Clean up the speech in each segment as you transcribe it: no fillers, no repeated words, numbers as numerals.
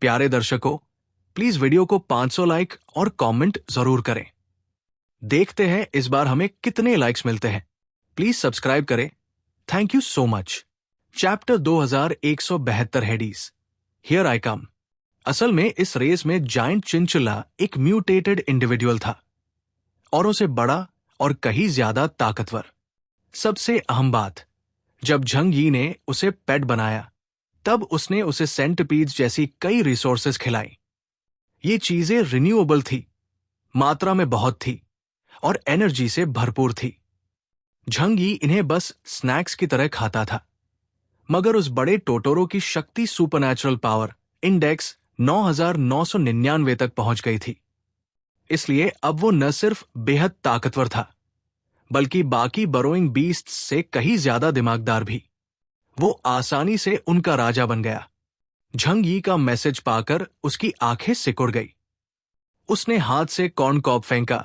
प्यारे दर्शकों, please video को 500 लाइक और कमेंट जरूर करें। देखते हैं इस बार हमें कितने लाइक्स मिलते हैं। प्लीज सब्सक्राइब करें। Thank you so much. Chapter 2172 Hades, here I come. असल में इस रेस में जायंट चिंचुला एक म्यूटेटेड इंडिविजुअल था, औरों से बड़ा और कहीं ज्यादा ताकतवर। सबसे अहम बात, जब झंग यी ने उसे पेट बनाया तब उसने उसे सेंटिपीड्स जैसी कई रिसोर्सेज खिलाई। ये चीजें रिन्यूएबल थी, मात्रा में बहुत थी और एनर्जी से भरपूर थी। झंग यी इन्हें बस स्नैक्स की तरह खाता था, मगर उस बड़े टोटोरो की शक्ति सुपरनैचुरल पावर इंडेक्स 9999 तक पहुंच गई थी। इसलिए अब वो न सिर्फ बेहद ताकतवर था, बल्कि बाकी बरोइंग बीस्ट्स से कहीं ज्यादा दिमागदार भी। वो आसानी से उनका राजा बन गया। झंग यी का मैसेज पाकर उसकी आंखें सिकुड़ गई। उसने हाथ से कॉर्न कॉब फेंका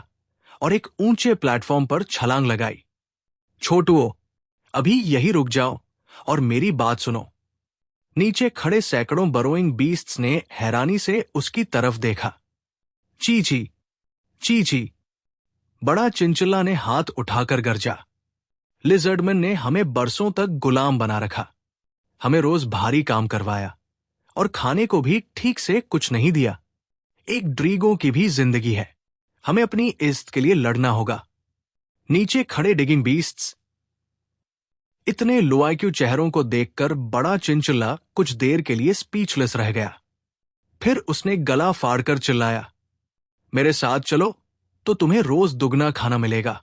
और एक ऊंचे प्लेटफॉर्म पर छलांग लगाई। छोटुओ, अभी यही रुक जाओ और मेरी बात सुनो। नीचे खड़े सैकड़ों बरोइंग बीस्ट्स ने हैरानी से उसकी तरफ देखा। चीची, चीची, बड़ा चिंचिल्ला ने हाथ उठाकर गरजा। लिजर्डमैन ने हमें बरसों तक गुलाम बना रखा, हमें रोज भारी काम करवाया और खाने को भी ठीक से कुछ नहीं दिया। एक ड्रीगो की भी जिंदगी है, हमें अपनी इज्जत के लिए लड़ना होगा। नीचे खड़े डिगिंग बीस्ट्स। इतने लो आईक्यू चेहरों को देखकर बड़ा चिंचिल्ला कुछ देर के लिए स्पीचलेस रह गया। फिर उसने गला फाड़कर चिल्लाया, मेरे साथ चलो तो तुम्हें रोज दुगना खाना मिलेगा।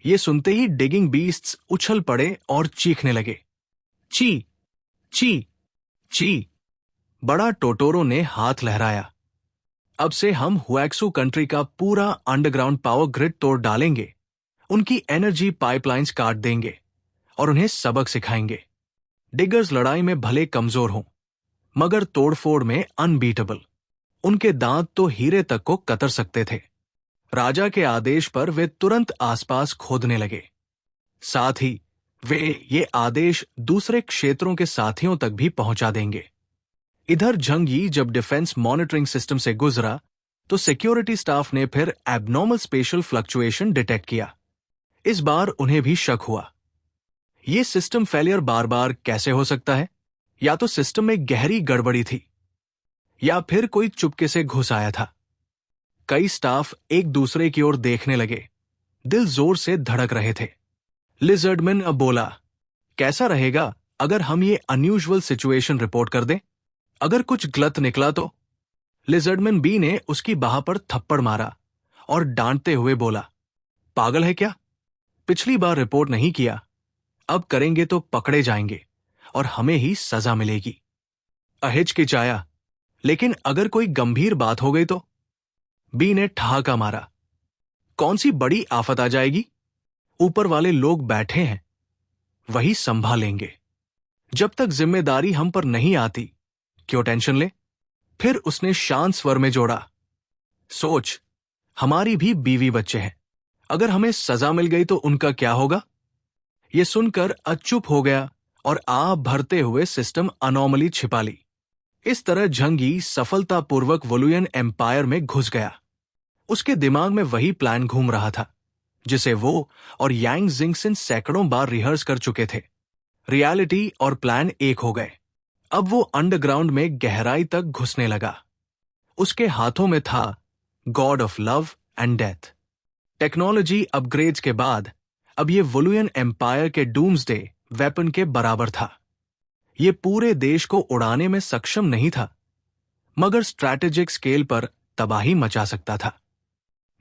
ये सुनते ही डिगिंग बीस्ट्स उछल पड़े और चीखने लगे। ची, ची, ची। बड़ा टोटोरो ने हाथ लहराया। अब से हम हुएक्सू कंट्री का पूरा अंडरग्राउंड पावर ग्रिड तोड़ डालेंगे, उनकी एनर्जी पाइपलाइंस काट देंगे और उन्हें सबक सिखाएंगे। डिगर्स लड़ाई में भले कमजोर हों, मगर तोड़फोड़ में अनबीटेबल। उनके दांत तो हीरे तक को कतर सकते थे। राजा के आदेश पर वे तुरंत आसपास खोदने लगे। साथ ही वे ये आदेश दूसरे क्षेत्रों के साथियों तक भी पहुंचा देंगे। इधर झंग यी जब डिफेंस मॉनिटरिंग सिस्टम से गुजरा तो सिक्योरिटी स्टाफ ने फिर एबनॉर्मल स्पेशल फ्लक्चुएशन डिटेक्ट किया। इस बार उन्हें भी शक हुआ। ये सिस्टम फेलियर बार बार कैसे हो सकता है? या तो सिस्टम में गहरी गड़बड़ी थी, या फिर कोई चुपके से घुस आया था। कई स्टाफ एक दूसरे की ओर देखने लगे, दिल जोर से धड़क रहे थे। लिजर्डमैन अब बोला, कैसा रहेगा अगर हम ये अनयूजुअल सिचुएशन रिपोर्ट कर दें? अगर कुछ गलत निकला तो? लिजर्डमैन बी ने उसकी बाह पर थप्पड़ मारा और डांटते हुए बोला, पागल है क्या? पिछली बार रिपोर्ट नहीं किया, अब करेंगे तो पकड़े जाएंगे और हमें ही सजा मिलेगी। अहिचकिचाया, लेकिन अगर कोई गंभीर बात हो गई तो? बी ने ठहाका मारा, कौन सी बड़ी आफत आ जाएगी? ऊपर वाले लोग बैठे हैं, वही संभालेंगे। जब तक जिम्मेदारी हम पर नहीं आती, क्यों टेंशन ले? फिर उसने शांत स्वर में जोड़ा, सोच, हमारी भी बीवी बच्चे हैं, अगर हमें सजा मिल गई तो उनका क्या होगा? यह सुनकर अचुप हो गया और आ भरते हुए सिस्टम अनॉमली छिपा ली। इस तरह झंग यी सफलतापूर्वक वोलुयन एम्पायर में घुस गया। उसके दिमाग में वही प्लान घूम रहा था जिसे वो और यांग जिंगसिन सैकड़ों बार रिहर्स कर चुके थे। रियलिटी और प्लान एक हो गए। अब वो अंडरग्राउंड में गहराई तक घुसने लगा। उसके हाथों में था God of love and death. Technology upgrades के बाद अब ये वोलुयन एम्पायर के डूम्सडे वेपन के बराबर था। ये पूरे देश को उड़ाने में सक्षम नहीं था, मगर स्ट्रैटेजिक स्केल पर तबाही मचा सकता था।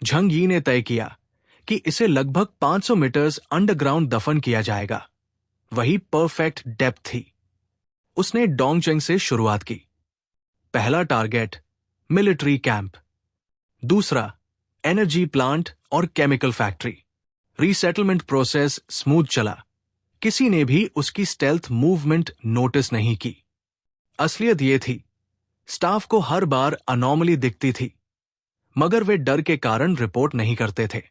झंग यी ने तय किया कि इसे लगभग 500 मीटर्स अंडरग्राउंड दफन किया जाएगा। वही परफेक्ट डेप्थ थी। उसने डोंगचेंग से शुरुआत की। पहला टारगेट मिलिट्री कैंप, दूसरा एनर्जी प्लांट और chemical factory. Resettlement process smooth चला, किसी ने भी उसकी स्टेल्थ मूवमेंट नोटिस नहीं की। असलियत यह थी, स्टाफ को हर बार अनॉमली दिखती थी, मगर वे डर के कारण रिपोर्ट नहीं करते थे।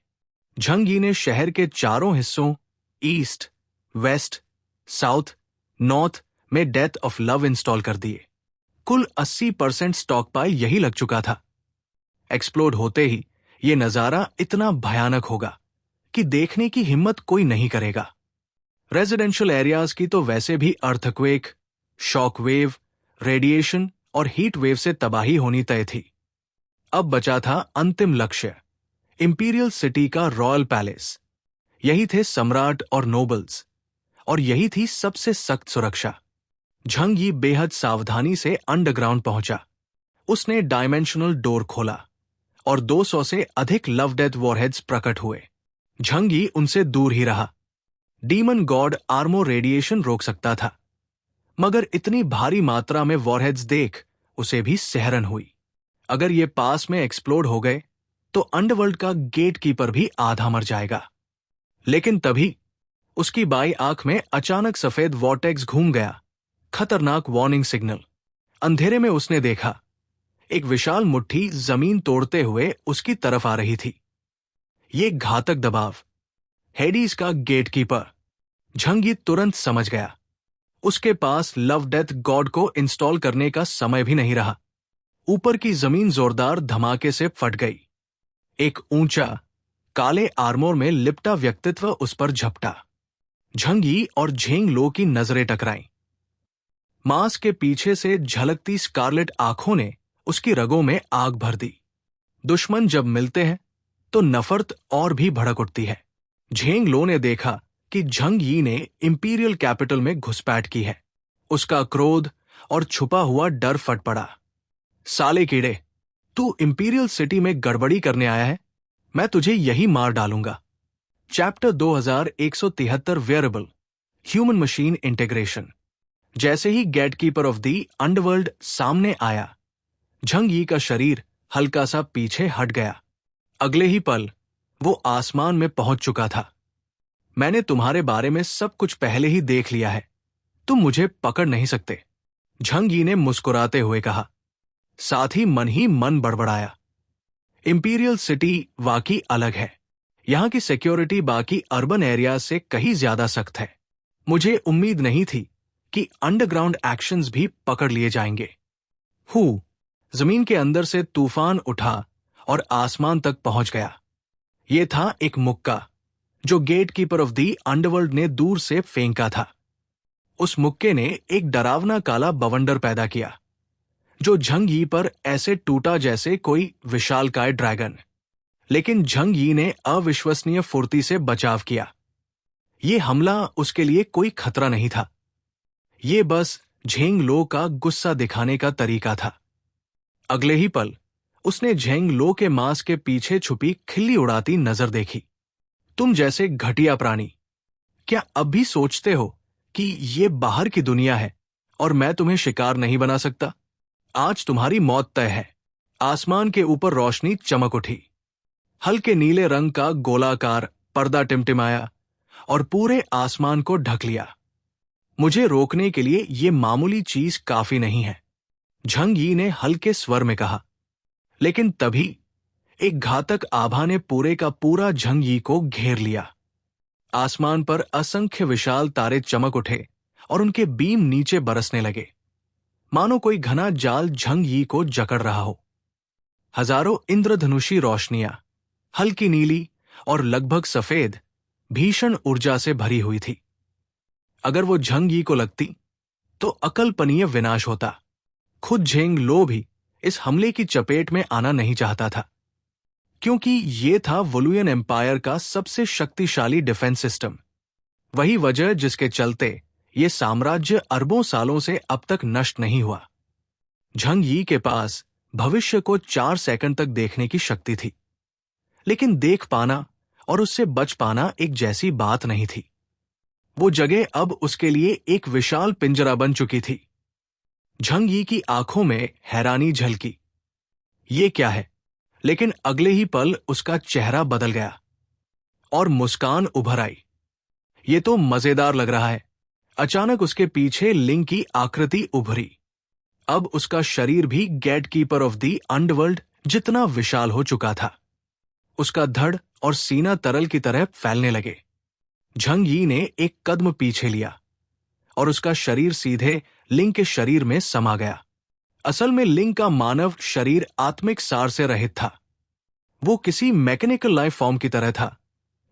झंग यी ने शहर के चारों हिस्सों ईस्ट, वेस्ट, साउथ, नॉर्थ में डेथ ऑफ लव इंस्टॉल कर दिए। कुल 80% स्टॉक पाइल यही लग चुका था। एक्सप्लोड होते ही ये नजारा इतना भयानक होगा कि देखने की हिम्मत कोई नहीं करेगा। रेजिडेंशियल एरियाज की तो वैसे भी अर्थक्वेक, शॉक वेव, रेडिएशन और हीट वेव से तबाही होनी तय थी। अब बचा था अंतिम लक्ष्य, इंपीरियल सिटी का रॉयल पैलेस। यही थे सम्राट और नोबल्स, और यही थी सबसे सख्त सुरक्षा। झंग यी बेहद सावधानी से अंडरग्राउंड पहुंचा। उसने डायमेंशनल डोर खोला और 200 से अधिक लव डेथ वॉरहेड्स प्रकट हुए। झंग यी उनसे दूर ही रहा। डीमन गॉड आर्मो रेडिएशन रोक सकता था, मगर इतनी भारी मात्रा में वॉरहेड्स देख उसे भी सिहरन हुई। अगर ये पास में एक्सप्लोड हो गए तो अंडरवर्ल्ड का गेट कीपर भी आधा मर जाएगा। लेकिन तभी उसकी बाई आंख में अचानक सफेद वॉर्टेक्स घूम गया। खतरनाक वार्निंग सिग्नल। अंधेरे में उसने देखा, एक विशाल मुट्ठी जमीन तोड़ते हुए उसकी तरफ आ रही थी। ये घातक दबाव, हेडीज का गेट कीपर। झंग यी तुरंत समझ गया, उसके पास लव डेथ गॉड को इंस्टॉल करने का समय भी नहीं रहा। ऊपर की जमीन जोरदार धमाके से फट गई। एक ऊंचा, काले आर्मोर में लिपटा व्यक्तित्व उस पर झपटा। झंग यी और झेंग लो की नजरें टकराईं। मांस के पीछे से झलकती स्कारलेट आंखों ने उसकी रगों में आग भर दी। दुश्मन जब मिलते हैं तो नफरत और भी भड़क उठती है। झेंग लो ने देखा कि झंग यी ने इंपीरियल कैपिटल में घुसपैठ की है। उसका क्रोध और छुपा हुआ डर फट पड़ा। साले कीड़े, तू इंपीरियल सिटी में गड़बड़ी करने आया है, मैं तुझे यही मार डालूंगा। Chapter 2173 wearable, human machine integration. जैसे ही गेटकीपर ऑफ द अंडरवर्ल्ड सामने आया, झंग यी का शरीर हल्का सा पीछे हट गया। अगले ही पल वो आसमान में पहुंच चुका था। मैंने तुम्हारे बारे में सब कुछ पहले ही देख लिया है, तुम मुझे पकड़ नहीं सकते, झंग यी ने मुस्कुराते हुए कहा। साथ ही मन बड़बड़ाया। इंपीरियल सिटी वाकई अलग है। यहां की सिक्योरिटी बाकी अर्बन एरियाज से कहीं ज्यादा सख्त है। मुझे उम्मीद नहीं थी कि अंडरग्राउंड एक्शंस भी पकड़ लिए जाएंगे। जमीन के अंदर से तूफान उठा और आसमान तक पहुंच गया। यह था एक मुक्का जो गेटकीपर ऑफ द अंडरवर्ल्ड ने दूर से फेंका था। उस मुक्के ने एक डरावना काला बवंडर पैदा किया जो झंग यी पर ऐसे टूटा जैसे कोई विशालकाय ड्रैगन। लेकिन झंग यी ने अविश्वसनीय फुर्ती से बचाव किया। ये हमला उसके लिए कोई खतरा नहीं था, ये बस झेंग लो का गुस्सा दिखाने का तरीका था। अगले ही पल उसने झेंग लो के मांस के पीछे छुपी खिल्ली उड़ाती नजर देखी। तुम जैसे घटिया प्राणी, क्या अब भी सोचते हो कि ये बाहर की दुनिया है और मैं तुम्हें शिकार नहीं बना सकता? आज तुम्हारी मौत तय है। आसमान के ऊपर रोशनी चमक उठी। हल्के नीले रंग का गोलाकार पर्दा टिमटिमाया और पूरे आसमान को ढक लिया। मुझे रोकने के लिए ये मामूली चीज काफी नहीं है, झंग यी ने हल्के स्वर में कहा। लेकिन तभी एक घातक आभा ने पूरे का पूरा झंग यी को घेर लिया। आसमान पर असंख्य विशाल तारे चमक उठे और उनके बीम नीचे बरसने लगे, मानो कोई घना जाल झंग यी को जकड़ रहा हो। हजारों इंद्रधनुषी रोशनियां, हल्की नीली और लगभग सफेद, भीषण ऊर्जा से भरी हुई थी। अगर वो झंग यी को लगती तो अकल्पनीय विनाश होता। खुद झेंग लो भी इस हमले की चपेट में आना नहीं चाहता था, क्योंकि ये था वोलुयन एम्पायर का सबसे शक्तिशाली डिफेंस सिस्टम। वही वजह जिसके चलते ये साम्राज्य अरबों सालों से अब तक नष्ट नहीं हुआ। झंग यी के पास भविष्य को 4 सेकंड तक देखने की शक्ति थी, लेकिन देख पाना और उससे बच पाना एक जैसी बात नहीं थी। वो जगह अब उसके लिए एक विशाल पिंजरा बन चुकी थी। झंग यी की आंखों में हैरानी झलकी। ये क्या है? लेकिन अगले ही पल उसका चेहरा बदल गया और मुस्कान उभर आई। ये तो मजेदार लग रहा है। अचानक उसके पीछे लिंग की आकृति उभरी। अब उसका शरीर भी गेटकीपर ऑफ द अंडरवर्ल्ड जितना विशाल हो चुका था। उसका धड़ और सीना तरल की तरह फैलने लगे। झंग यी ने एक कदम पीछे लिया और उसका शरीर सीधे लिंग के शरीर में समा गया। असल में लिंग का मानव शरीर आत्मिक सार से रहित था। वो किसी मैकेनिकल लाइफ फॉर्म की तरह था,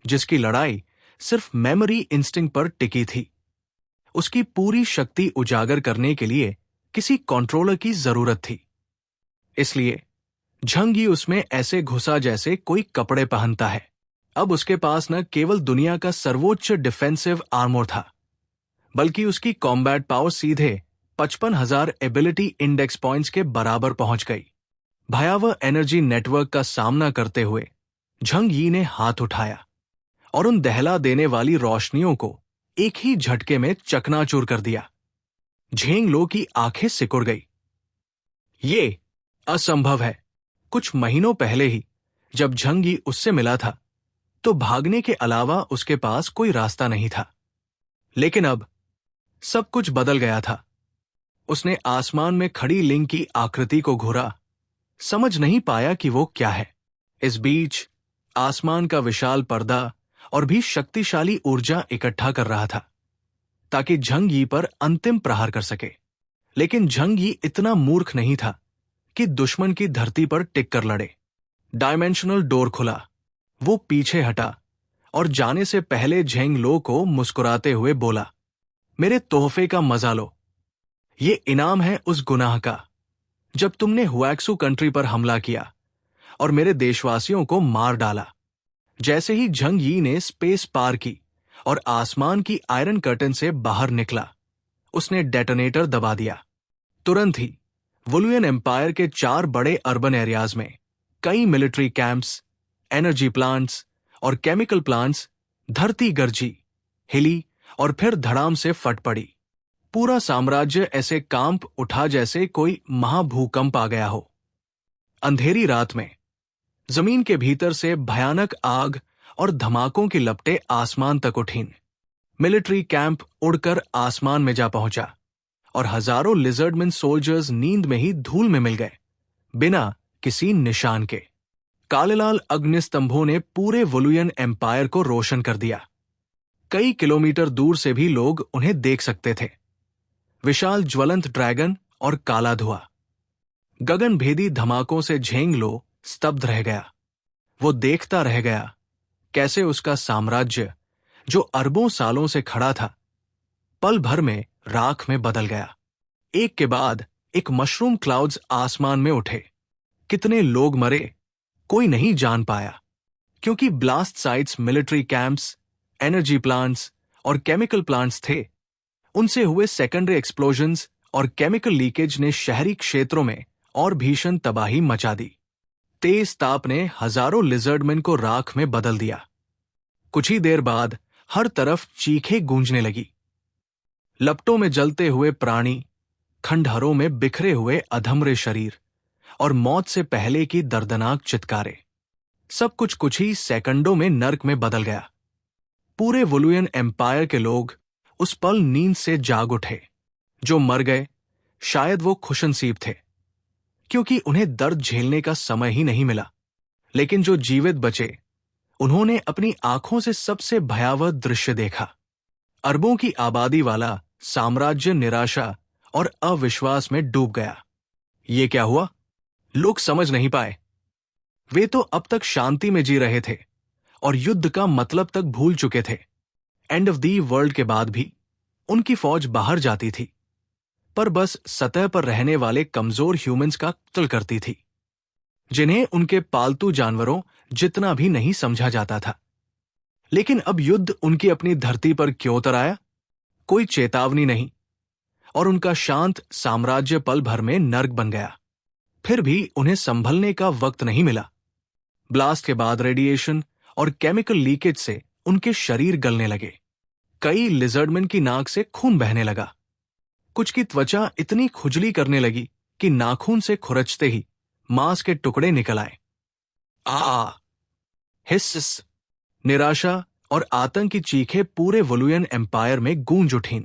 जिसकी लड़ाई सिर्फ मेमोरी इंस्टिंक्ट पर टिकी थी। उसकी पूरी शक्ति उजागर करने के लिए किसी कंट्रोलर की जरूरत थी। इसलिए झंग यी उसमें ऐसे घुसा जैसे कोई कपड़े पहनता है। अब उसके पास न केवल दुनिया का सर्वोच्च डिफेंसिव आर्मोर था, बल्कि उसकी कॉम्बैट पावर सीधे 55,000 एबिलिटी इंडेक्स पॉइंट्स के बराबर पहुंच गई। भयावह एनर्जी नेटवर्क का सामना करते हुए झंग यी ने हाथ उठाया और उन दहला देने वाली रोशनियों को एक ही झटके में चकनाचूर कर दिया। झेंग लो की आंखें सिकुड़ गई। ये असंभव है। कुछ महीनों पहले ही जब झंग यी उससे मिला था, तो भागने के अलावा उसके पास कोई रास्ता नहीं था। लेकिन अब सब कुछ बदल गया था। उसने आसमान में खड़ी लिंग की आकृति को घूरा, समझ नहीं पाया कि वो क्या है। इस बीच आसमान का विशाल पर्दा और भी शक्तिशाली ऊर्जा इकट्ठा कर रहा था, ताकि झंग यी पर अंतिम प्रहार कर सके। लेकिन झंग यी इतना मूर्ख नहीं था कि दुश्मन की धरती पर टिक कर लड़े। डायमेंशनल डोर खुला, वो पीछे हटा और जाने से पहले झेंग लो को मुस्कुराते हुए बोला, मेरे तोहफे का मजा लो। ये इनाम है उस गुनाह का जब तुमने हुएक्सू कंट्री पर हमला किया और मेरे देशवासियों को मार डाला। जैसे ही झंग यी ने स्पेस पार की और आसमान की आयरन कर्टन से बाहर निकला, उसने डेटोनेटर दबा दिया। तुरंत ही वुलुयन एम्पायर के 4 बड़े अर्बन एरियाज में कई मिलिट्री कैंप्स, एनर्जी प्लांट्स और केमिकल प्लांट्स धरती गर्जी, हिली और फिर धड़ाम से फट पड़ी। पूरा साम्राज्य ऐसे कांप उठा जैसे कोई महाभूकंप आ गया हो। अंधेरी रात में जमीन के भीतर से भयानक आग और धमाकों की लपटें आसमान तक उठीं। मिलिट्री कैंप उड़कर आसमान में जा पहुंचा और हजारों लिजर्डमैन सोल्जर्स नींद में ही धूल में मिल गए, बिना किसी निशान के। कालेलाल अग्निस्तंभों ने पूरे वुलुयन एम्पायर को रोशन कर दिया। कई किलोमीटर दूर से भी लोग उन्हें देख सकते थे। विशाल ज्वलंत ड्रैगन और काला धुआं। गगनभेदी धमाकों से झेंग लो स्तब्ध रह गया। वो देखता रह गया कैसे उसका साम्राज्य, जो अरबों सालों से खड़ा था, पल भर में राख में बदल गया। एक के बाद एक मशरूम क्लाउड्स आसमान में उठे। कितने लोग मरे कोई नहीं जान पाया, क्योंकि blast sites military camps, energy plants और केमिकल प्लांट्स थे। उनसे हुए सेकेंडरी एक्सप्लोजन्स और केमिकल लीकेज ने शहरी क्षेत्रों में और भीषण तबाही मचा दी। तेज ताप ने हजारों लिजर्डमैन को राख में बदल दिया। कुछ ही देर बाद हर तरफ चीखें गूंजने लगी। लपटों में जलते हुए प्राणी, खंडहरों में बिखरे हुए अधमरे शरीर और मौत से पहले की दर्दनाक चित्कारे। सब कुछ ही सेकंडों में नर्क में बदल गया। पूरे वुलुयन एम्पायर के लोग उस पल नींद से जाग उठे। जो मर गए शायद वो खुशनसीब थे, क्योंकि उन्हें दर्द झेलने का समय ही नहीं मिला। लेकिन जो जीवित बचे, उन्होंने अपनी आंखों से सबसे भयावह दृश्य देखा। अरबों की आबादी वाला साम्राज्य निराशा और अविश्वास में डूब गया। ये क्या हुआ? लोग समझ नहीं पाए। वे तो अब तक शांति में जी रहे थे और युद्ध का मतलब तक भूल चुके थे। एंड ऑफ दी वर्ल्ड के बाद भी उनकी फौज बाहर जाती थी, पर बस सतह पर रहने वाले कमजोर ह्यूमंस का कत्ल करती थी, जिन्हें उनके पालतू जानवरों जितना भी नहीं समझा जाता था। लेकिन अब युद्ध उनकी अपनी धरती पर क्यों उतर आया? कोई चेतावनी नहीं, और उनका शांत साम्राज्य पल भर में नर्क बन गया। फिर भी उन्हें संभलने का वक्त नहीं मिला। ब्लास्ट के बाद रेडिएशन और केमिकल लीकेज से उनके शरीर गलने लगे। कई लिजर्डमैन की नाक से खून बहने लगा। कुछ की त्वचा इतनी खुजली करने लगी कि नाखून से खुरचते ही मांस के टुकड़े निकल आए। हिस्स, निराशा और आतंक की चीखें पूरे वुलुयन एम्पायर में गूंज उठीं।